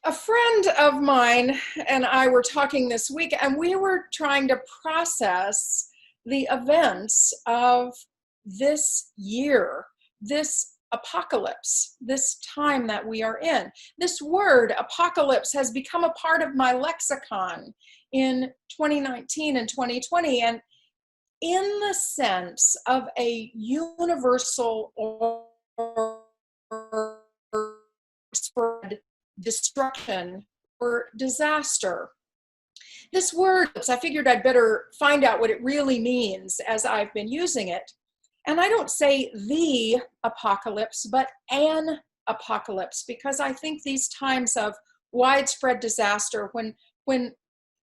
A friend of mine and I were talking this week, and we were trying to process the events of this year, this apocalypse, this time that we are in. This word, apocalypse, has become a part of my lexicon in 2019 and 2020, and in the sense of a universal or spread destruction or disaster. This word, I figured I'd better find out what it really means as I've been using it. And I don't say the apocalypse, but an apocalypse, because I think these times of widespread disaster, when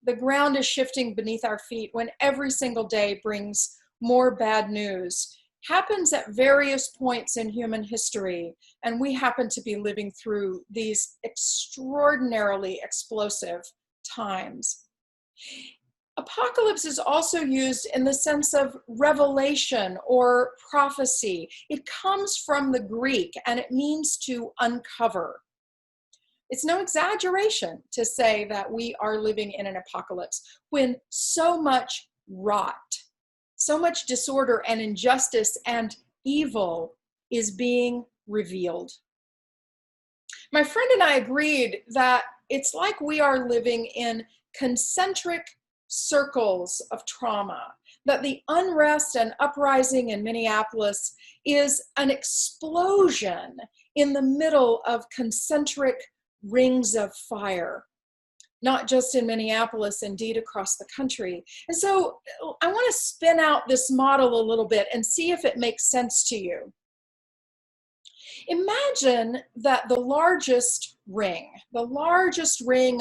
the ground is shifting beneath our feet, when every single day brings more bad news, happens at various points in human history, and we happen to be living through these extraordinarily explosive times. Apocalypse is also used in the sense of revelation or prophecy. It comes from the Greek, and it means to uncover. It's no exaggeration to say that we are living in an apocalypse when so much rot, so much disorder and injustice and evil is being revealed. My friend and I agreed that it's like we are living in concentric circles of trauma, that the unrest and uprising in Minneapolis is an explosion in the middle of concentric rings of fire. Not just in Minneapolis, indeed across the country. And so I want to spin out this model a little bit and see if it makes sense to you. Imagine that the largest ring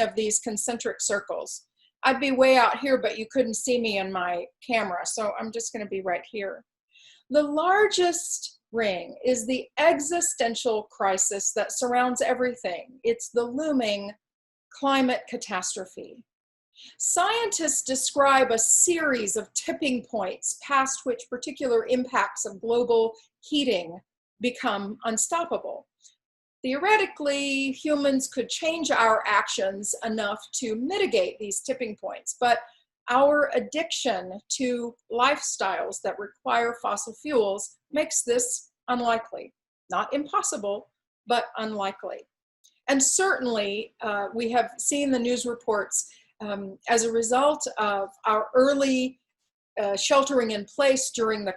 of these concentric circles, I'd be way out here, but you couldn't see me in my camera, so I'm just going to be right here. The largest ring is the existential crisis that surrounds everything. It's the looming climate catastrophe. Scientists describe a series of tipping points past which particular impacts of global heating become unstoppable. Theoretically, humans could change our actions enough to mitigate these tipping points, but our addiction to lifestyles that require fossil fuels makes this unlikely. Not impossible, but unlikely. And certainly, we have seen the news reports as a result of our early sheltering in place during the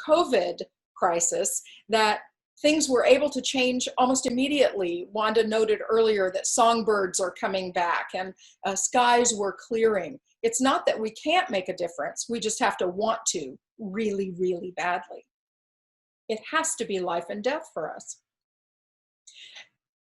COVID crisis, that things were able to change almost immediately. Wanda noted earlier that songbirds are coming back and skies were clearing. It's not that we can't make a difference, we just have to want to really, really badly. It has to be life and death for us.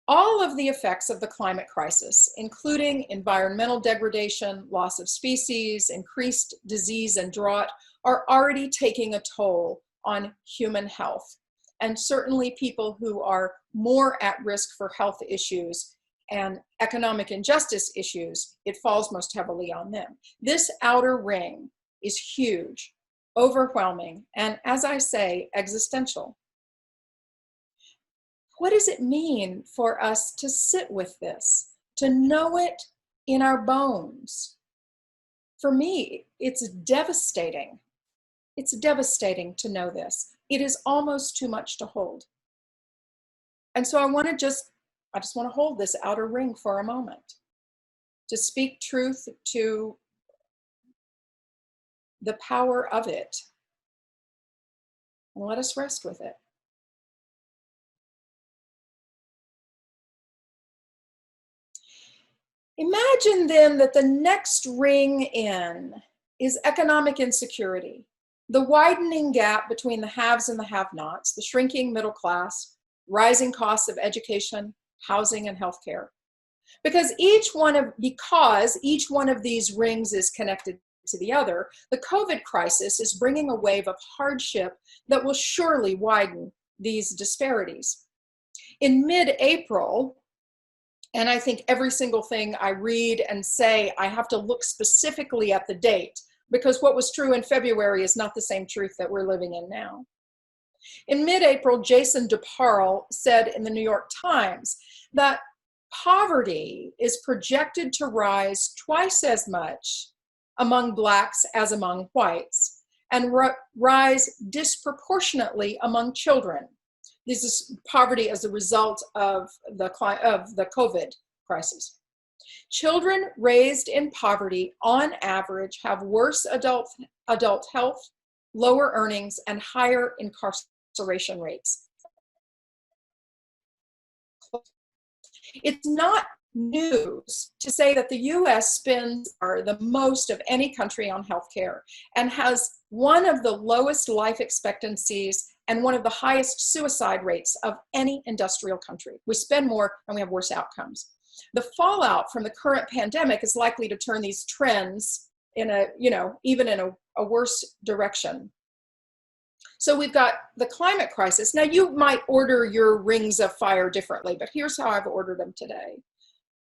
All of the effects of the climate crisis, including environmental degradation, loss of species, increased disease and drought, are already taking a toll on human health. And certainly people who are more at risk for health issues and economic injustice issues, it falls most heavily on them. This outer ring is huge, overwhelming, and as I say, existential. What does it mean for us to sit with this, to know it in our bones? For me, it's devastating. It's devastating to know this. It is almost too much to hold. And so I just want to hold this outer ring for a moment, to speak truth to the power of it. And let us rest with it. Imagine then that the next ring in is economic insecurity, the widening gap between the haves and the have-nots, the shrinking middle class, rising costs of education, housing, and healthcare. Because each one of these rings is connected to the other, the COVID crisis is bringing a wave of hardship that will surely widen these disparities. In mid-April, and I think every single thing I read and say, I have to look specifically at the date, because what was true in February is not the same truth that we're living in now. In mid-April, Jason DeParle said in the New York Times that Poverty is projected to rise twice as much among Blacks as among whites, and rise disproportionately among children. This is poverty as a result of the COVID crisis. Children raised in poverty, on average, have worse adult health, lower earnings, and higher incarceration rates. It's not news to say that the US spends the most of any country on healthcare and has one of the lowest life expectancies and one of the highest suicide rates of any industrial country. We spend more and we have worse outcomes. The fallout from the current pandemic is likely to turn these trends in even in a worse direction. So we've got the climate crisis. Now, you might order your rings of fire differently, but here's how I've ordered them today.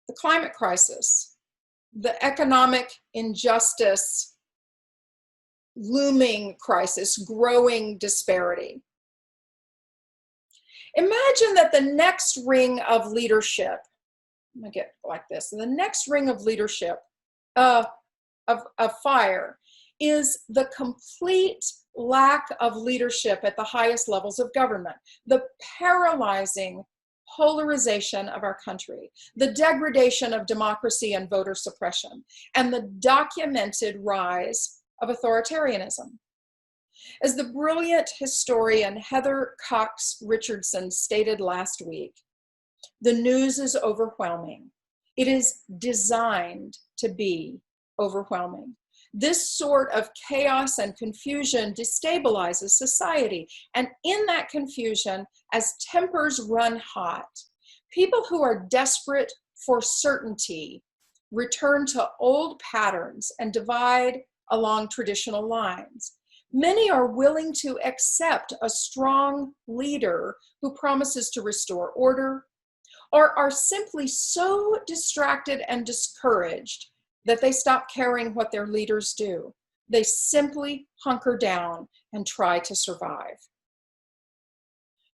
The climate crisis, the economic injustice, looming crisis, growing disparity. Imagine that the next ring of leadership, I'm gonna get like this, the next ring of leadership of fire is the complete lack of leadership at the highest levels of government, the paralyzing polarization of our country, the degradation of democracy and voter suppression, and the documented rise of authoritarianism. As the brilliant historian Heather Cox Richardson stated last week, the news is overwhelming. It is designed to be overwhelming. This sort of chaos and confusion destabilizes society. And in that confusion, as tempers run hot, people who are desperate for certainty return to old patterns and divide along traditional lines. Many are willing to accept a strong leader who promises to restore order, or are simply so distracted and discouraged that they stop caring what their leaders do. They simply hunker down and try to survive.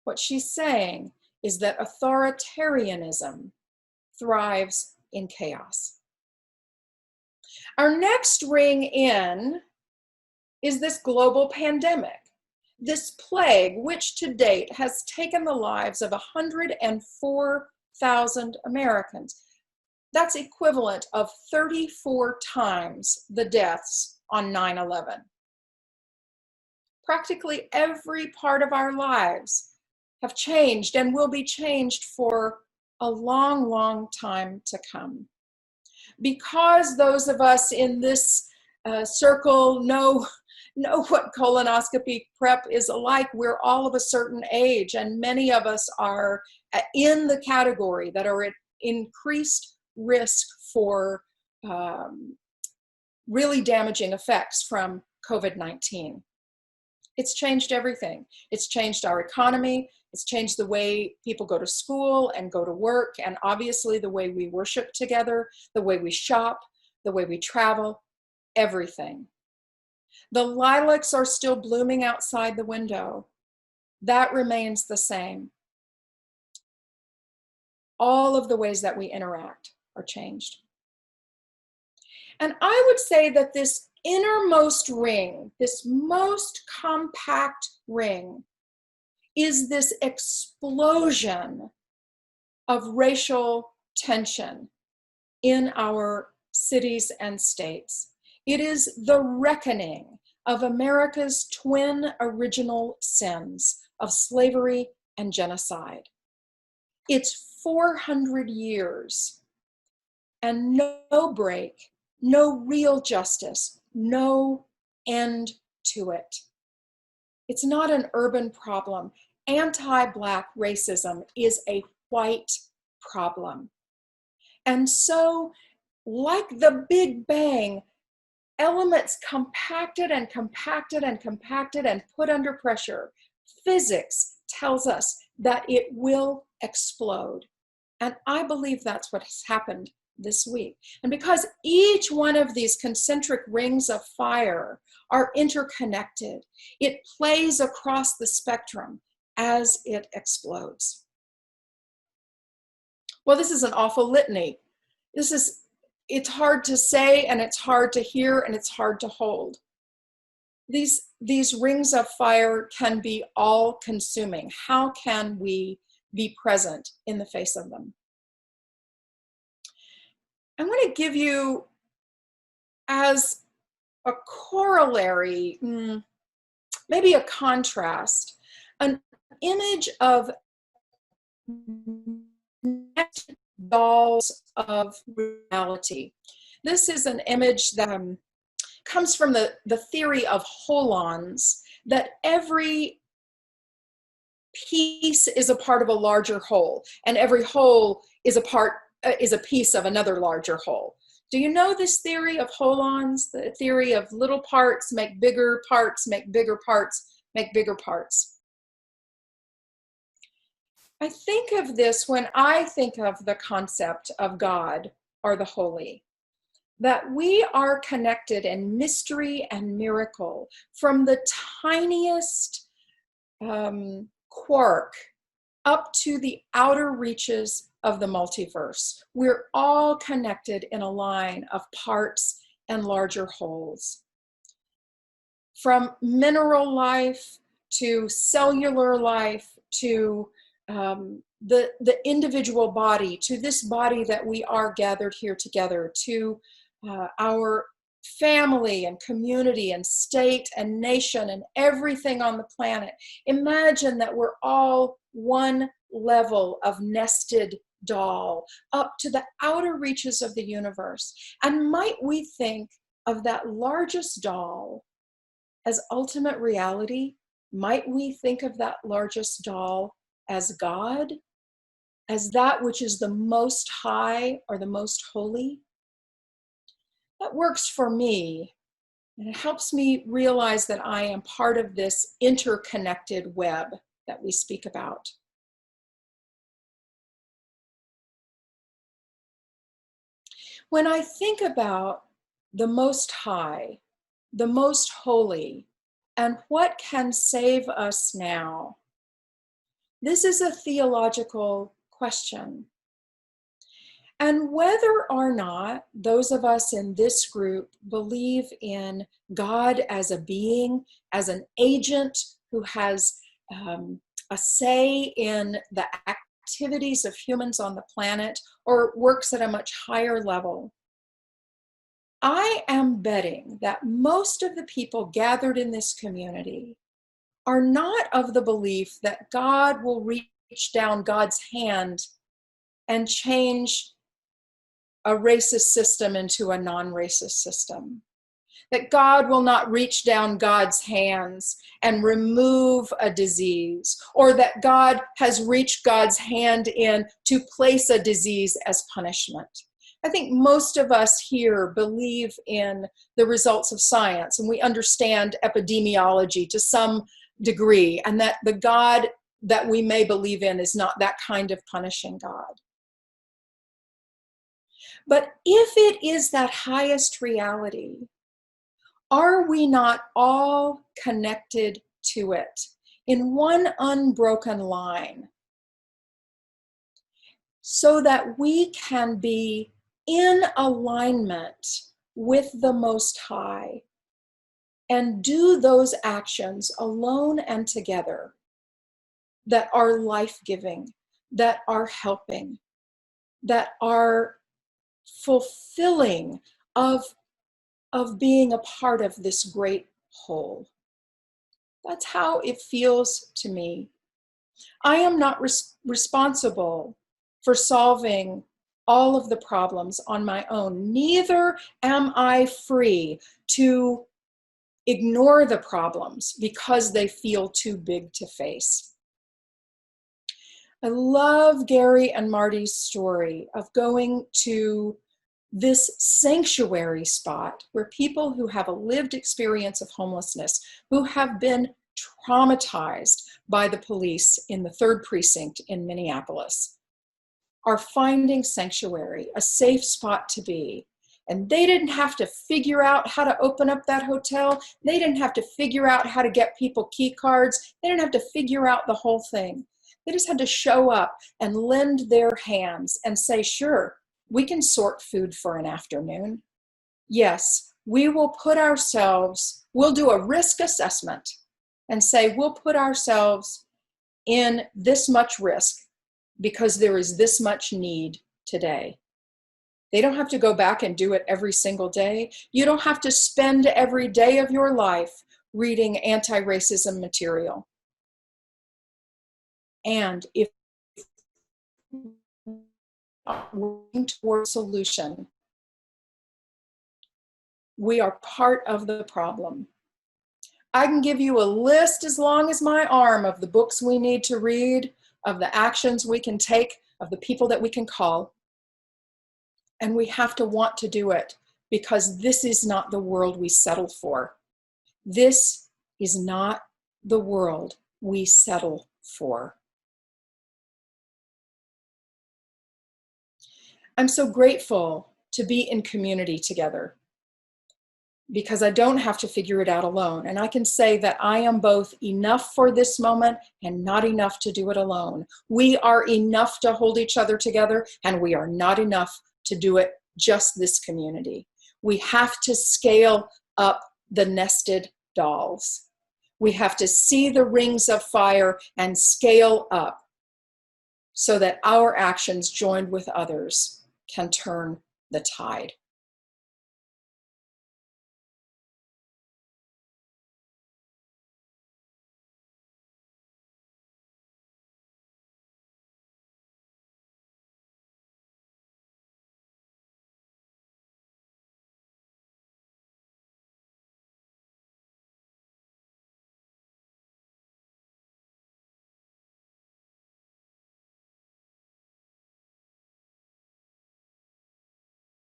What she's saying is that authoritarianism thrives in chaos. Our next ring in is this global pandemic, this plague which to date has taken the lives of 104,000 Americans. That's equivalent of 34 times the deaths on 9/11. Practically every part of our lives have changed and will be changed for a long, long time to come. Because those of us in this circle know what colonoscopy prep is like, we're all of a certain age, and many of us are in the category that are at increased risk for really damaging effects from COVID-19. It's changed everything. It's changed our economy. It's changed the way people go to school and go to work, and obviously the way we worship together, the way we shop, the way we travel, everything. The lilacs are still blooming outside the window. That remains the same. All of the ways that we interact are changed. And I would say that this innermost ring, this most compact ring, is this explosion of racial tension in our cities and states. It is the reckoning of America's twin original sins of slavery and genocide. It's 400 years and no break, no real justice, no end to it. It's not an urban problem. Anti-Black racism is a white problem. And so, like the Big Bang, elements compacted and compacted and compacted and put under pressure. Physics tells us that it will explode. And I believe that's what has happened this week. And because each one of these concentric rings of fire are interconnected, it plays across the spectrum as it explodes. Well, this is an awful litany. It's hard to say, and it's hard to hear, and it's hard to hold. These rings of fire can be all consuming. How can we be present in the face of them? I want to give you, as a corollary, maybe a contrast, an image of dolls of reality. This is an image that comes from the theory of holons, that every piece is a part of a larger whole, and every whole is a piece of another larger whole. Do you know this theory of holons? The theory of little parts make bigger parts, make bigger parts, make bigger parts. I think of this when I think of the concept of God or the holy, that we are connected in mystery and miracle from the tiniest quark up to the outer reaches of the multiverse. We're all connected in a line of parts and larger wholes. From mineral life to cellular life to the individual body, to this body that we are gathered here together, to our family and community and state and nation and everything on the planet. Imagine that we're all one level of nested doll up to the outer reaches of the universe. And might we think of that largest doll as ultimate reality? Might we think of that largest doll as God, as that which is the most high or the most holy? That works for me, and it helps me realize that I am part of this interconnected web that we speak about. When I think about the Most High, the Most Holy, and what can save us now, this is a theological question. And whether or not those of us in this group believe in God as a being, as an agent who has a say in the activities of humans on the planet, or works at a much higher level, I am betting that most of the people gathered in this community are not of the belief that God will reach down God's hand and change a racist system into a non-racist system. That God will not reach down God's hands and remove a disease, or that God has reached God's hand in to place a disease as punishment. I think most of us here believe in the results of science, and we understand epidemiology to some degree, and that the God that we may believe in is not that kind of punishing God. But if it is that highest reality, are we not all connected to it in one unbroken line, so that we can be in alignment with the Most High and do those actions alone and together that are life-giving, that are helping, that are fulfilling of being a part of this great whole? That's how it feels to me. I am not responsible for solving all of the problems on my own. Neither am I free to ignore the problems because they feel too big to face. I love Gary and Marty's story of going to this sanctuary spot where people who have a lived experience of homelessness, who have been traumatized by the police in the 3rd precinct in Minneapolis, are finding sanctuary, a safe spot to be. And they didn't have to figure out how to open up that hotel. They didn't have to figure out how to get people key cards. They didn't have to figure out the whole thing. They just had to show up and lend their hands and say, sure, we can sort food for an afternoon. Yes, we'll do a risk assessment and say, we'll put ourselves in this much risk because there is this much need today. They don't have to go back and do it every single day. You don't have to spend every day of your life reading anti-racism material. And if we're working toward a solution, we are part of the problem. I can give you a list as long as my arm of the books we need to read, of the actions we can take, of the people that we can call. And we have to want to do it, because this is not the world we settle for. This is not the world we settle for. I'm so grateful to be in community together, because I don't have to figure it out alone. And I can say that I am both enough for this moment and not enough to do it alone. We are enough to hold each other together, and we are not enough to do it just this community. We have to scale up the nested dolls. We have to see the rings of fire and scale up so that our actions joined with others can turn the tide.